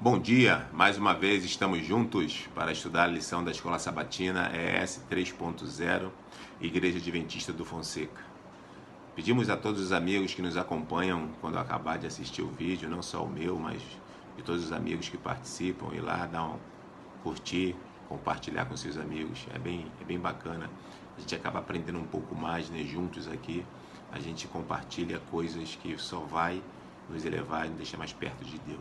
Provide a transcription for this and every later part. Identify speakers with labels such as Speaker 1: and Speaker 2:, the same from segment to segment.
Speaker 1: Bom dia, mais uma vez estamos juntos para estudar a lição da Escola Sabatina ES 3.0, Igreja Adventista do Fonseca. Pedimos a todos os amigos que nos acompanham quando acabar de assistir o vídeo, não só o meu, mas de todos os amigos que participam, ir lá, dar um curtir, compartilhar com seus amigos. É bem bacana. A gente acaba aprendendo um pouco mais, né, juntos aqui. A gente compartilha coisas que só vai nos elevar e nos deixar mais perto de Deus.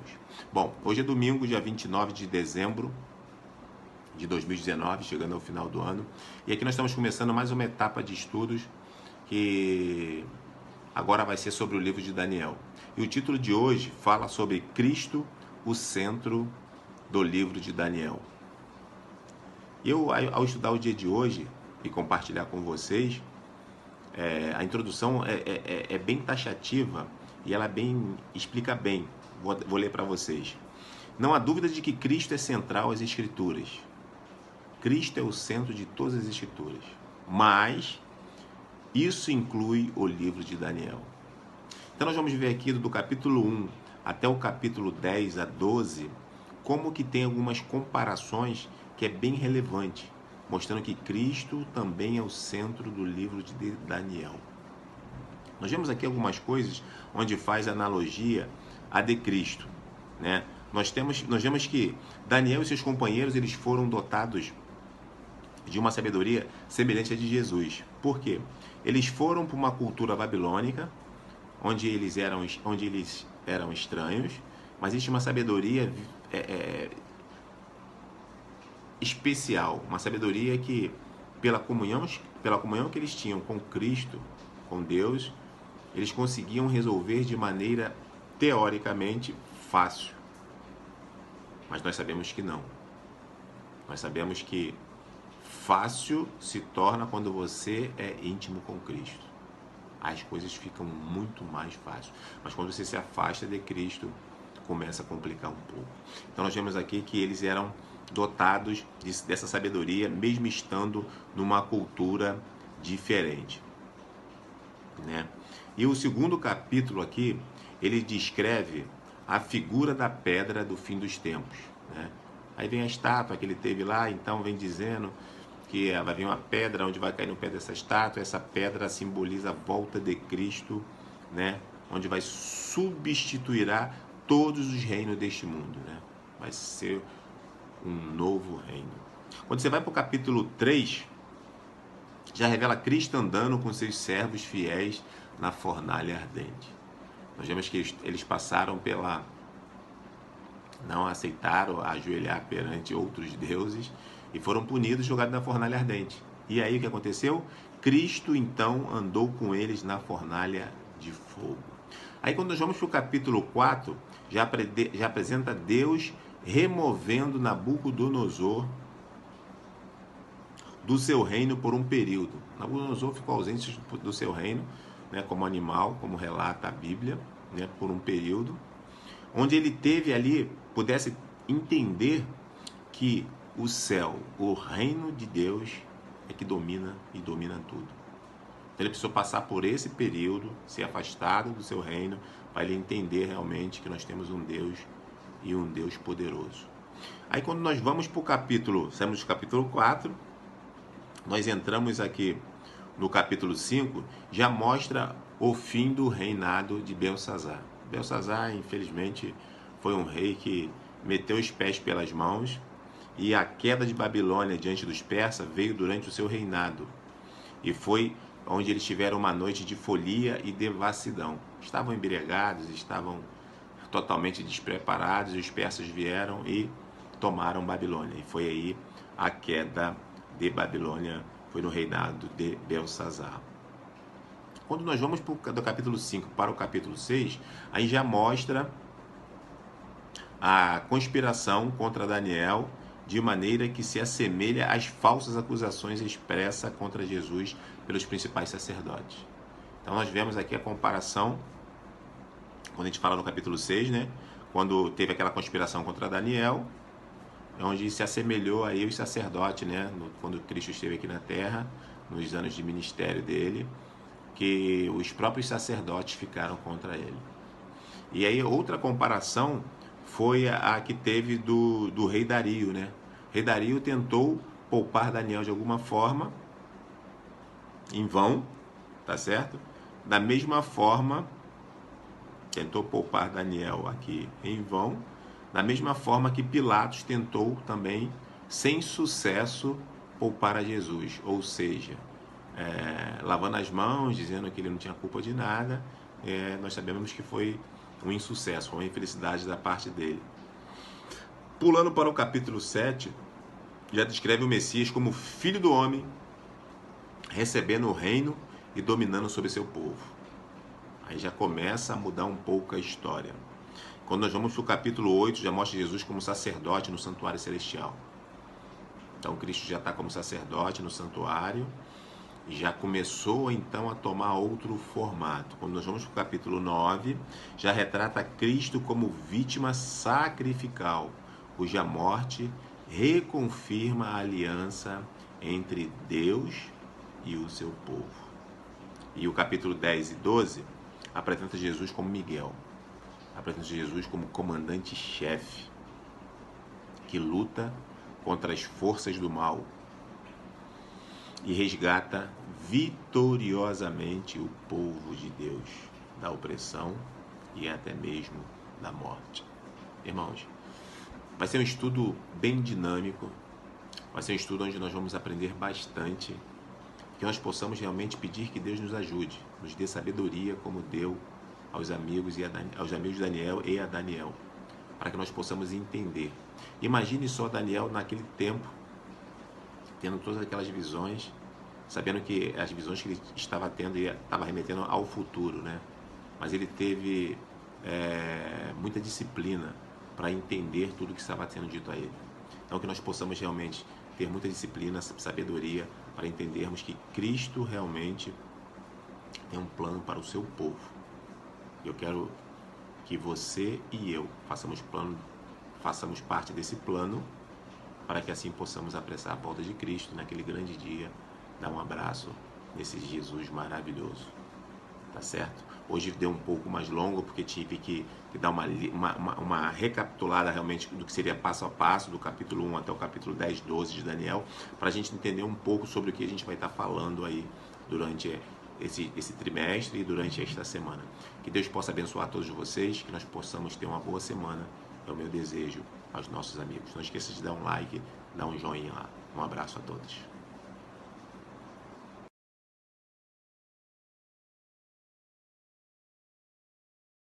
Speaker 1: Bom, hoje é domingo, dia 29 de dezembro de 2019, chegando ao final do ano. E aqui nós estamos começando mais uma etapa de estudos que agora vai ser sobre o livro de Daniel. E o título de hoje fala sobre Cristo, o centro do livro de Daniel. Eu, ao estudar o dia de hoje e compartilhar com vocês, a introdução é bem taxativa e ela explica bem. Vou ler para vocês. Não há dúvida de que Cristo é central às Escrituras. Cristo é o centro de todas as Escrituras. Mas isso inclui o livro de Daniel. Então nós vamos ver aqui do capítulo 1 até o capítulo 10 a 12, como que tem algumas comparações que é bem relevante, mostrando que Cristo também é o centro do livro de Daniel. Nós vemos aqui algumas coisas onde faz analogia a de Cristo, né? Nós vemos que Daniel e seus companheiros eles foram dotados de uma sabedoria semelhante à de Jesus. Por quê? Eles foram para uma cultura babilônica, onde eles eram estranhos, mas existe uma sabedoria especial, uma sabedoria que, pela comunhão que eles tinham com Cristo, com Deus, eles conseguiam resolver de maneira teoricamente fácil. Mas nós sabemos que não. Nós sabemos que fácil se torna quando você é íntimo com Cristo. As coisas ficam muito mais fáceis. Mas quando você se afasta de Cristo, começa a complicar um pouco. Então nós vemos aqui que eles eram dotados dessa sabedoria, mesmo estando numa cultura diferente, né? E o segundo capítulo aqui, ele descreve a figura da pedra do fim dos tempos, né? Aí vem a estátua que ele teve lá, então vem dizendo que vai vir uma pedra onde vai cair no pé dessa estátua. Essa pedra simboliza a volta de Cristo, né? Onde vai substituirá todos os reinos deste mundo, né? Vai ser um novo reino. Quando você vai para o capítulo 3, já revela Cristo andando com seus servos fiéis na fornalha ardente. Nós vemos que eles passaram não aceitaram ajoelhar perante outros deuses e foram punidos, jogados na fornalha ardente. E aí o que aconteceu? Cristo então andou com eles na fornalha de fogo. Aí quando nós vamos para o capítulo 4, já apresenta Deus removendo Nabucodonosor do seu reino por um período. Nabucodonosor ficou ausente do seu reino, né, como animal, como relata a Bíblia, né, por um período, onde ele teve ali, pudesse entender que o céu, o reino de Deus, é que domina e domina tudo. Então ele precisou passar por esse período, ser afastado do seu reino, para ele entender realmente que nós temos um Deus e um Deus poderoso. Aí quando nós vamos para o capítulo, saímos do capítulo 4, nós entramos aqui no capítulo 5, já mostra o fim do reinado de Belsazar. Belsazar, infelizmente, foi um rei que meteu os pés pelas mãos, e a queda de Babilônia diante dos persas veio durante o seu reinado. E foi onde eles tiveram uma noite de folia e devassidão. Estavam embriagados, estavam totalmente despreparados, e os persas vieram e tomaram Babilônia. E foi aí a queda de Babilônia, foi no reinado de Belsazar. Quando nós vamos do capítulo 5 para o capítulo 6, aí já mostra a conspiração contra Daniel, de maneira que se assemelha às falsas acusações expressas contra Jesus pelos principais sacerdotes. Então nós vemos aqui a comparação, quando a gente fala no capítulo 6, né? Quando teve aquela conspiração contra Daniel, onde se assemelhou aí os sacerdotes, né? Quando Cristo esteve aqui na terra, nos anos de ministério dele, que os próprios sacerdotes ficaram contra ele. E aí outra comparação foi a que teve do rei Dario, né? O rei Dario tentou poupar Daniel de alguma forma, em vão, tá certo? Da mesma forma, tentou poupar Daniel aqui em vão, da mesma forma que Pilatos tentou também, sem sucesso, poupar a Jesus, ou seja, lavando as mãos, dizendo que ele não tinha culpa de nada. Nós sabemos que foi um insucesso, uma infelicidade da parte dele. Pulando para o capítulo 7, já descreve o Messias como filho do homem, recebendo o reino e dominando sobre seu povo. Aí já começa a mudar um pouco a história. Quando nós vamos para o capítulo 8, já mostra Jesus como sacerdote no santuário celestial. Então Cristo já está como sacerdote no santuário e já começou então a tomar outro formato. Quando nós vamos para o capítulo 9, já retrata Cristo como vítima sacrificial, cuja morte reconfirma a aliança entre Deus e o seu povo. E o capítulo 10 e 12 apresenta Jesus como Miguel, apresenta Jesus como comandante-chefe, que luta contra as forças do mal e resgata vitoriosamente o povo de Deus da opressão e até mesmo da morte. Irmãos, vai ser um estudo bem dinâmico, vai ser um estudo onde nós vamos aprender bastante, que nós possamos realmente pedir que Deus nos ajude, nos dê sabedoria como deu aos amigos de Daniel e a Daniel, para que nós possamos entender. Imagine só Daniel naquele tempo, tendo todas aquelas visões, sabendo que as visões que ele estava tendo estava remetendo ao futuro, né? Mas ele teve muita disciplina para entender tudo que estava sendo dito a ele. Então que nós possamos realmente ter muita disciplina, sabedoria, para entendermos que Cristo realmente tem um plano para o seu povo. Eu quero que você e eu façamos parte desse plano, para que assim possamos apressar a volta de Cristo naquele grande dia, dar um abraço nesse Jesus maravilhoso, tá certo? Hoje deu um pouco mais longo, porque tive que dar uma recapitulada realmente do que seria passo a passo, do capítulo 1 até o capítulo 10, 12 de Daniel, para a gente entender um pouco sobre o que a gente vai estar falando aí durante esse trimestre e durante esta semana. Que Deus possa abençoar todos vocês, que nós possamos ter uma boa semana, é o meu desejo aos nossos amigos. Não esqueça de dar um like, dar um joinha lá. Um abraço a todos.